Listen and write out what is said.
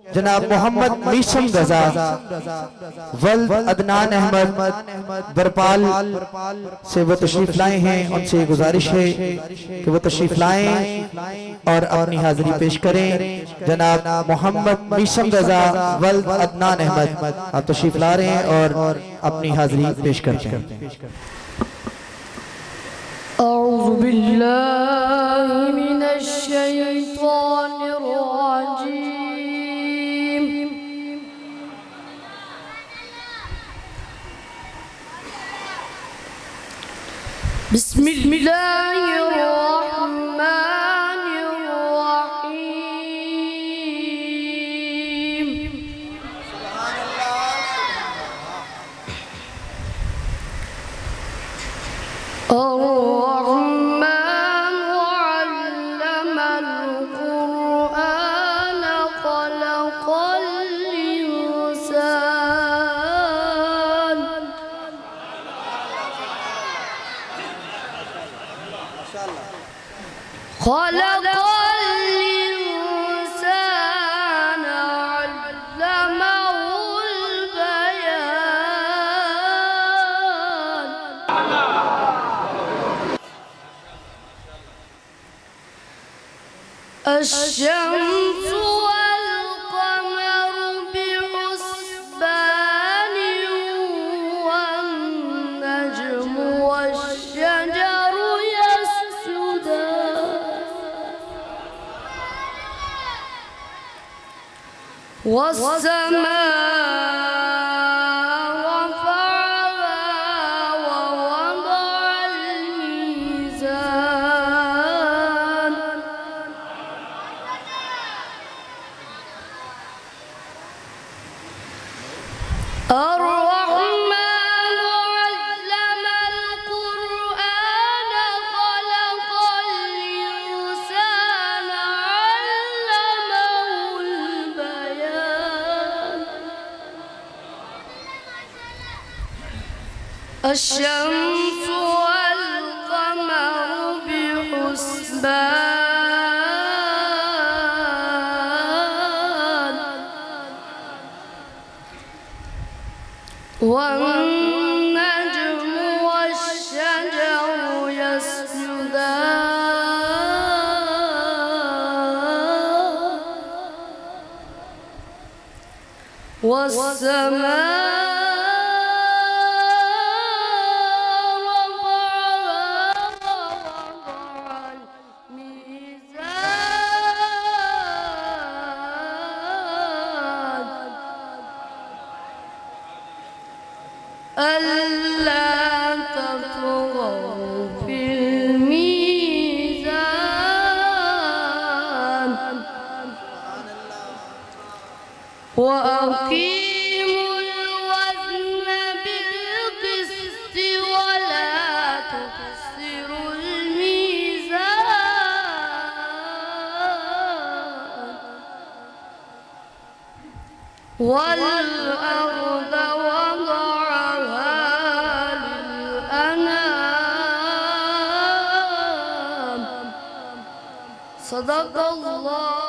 जनाब मोहम्मद मीशम रजा वल्द अदनान अहमद बरपाल से वो तशरीफ लाए हैं। उनसे गुजारिश है कि वो तशरीफ लाएं और अपनी हाजिरी पेश करें। जनाब मोहम्मद मीशम रजा वल्द अदनान अहमद आप तशरीफ ला रहे हैं और अपनी हाजिरी पेश करते हैं। औज़ु बिल्लाहि मिनश शैतानिर रजीम। बिस्मिल्लाहिर रहमानिर रहीम। الرحمن علم القرآن خلق الإنسان علمه البيان. الشمس والقمر بحسبان والنجم والشجر يسجدان والسماء رفعها ووضع الميزان الرحمن علم القرآن خلق الإنسان علمه البيان. الشمس والقمر بحسبان والنجم والشجر يسجدان والسماء رفعها ووضع الميزان ألا تطغوا في الميزان وأقيموا الوزن بالقسط ولا تخسروا الميزان والأرض وضعها للأنام. صدق الله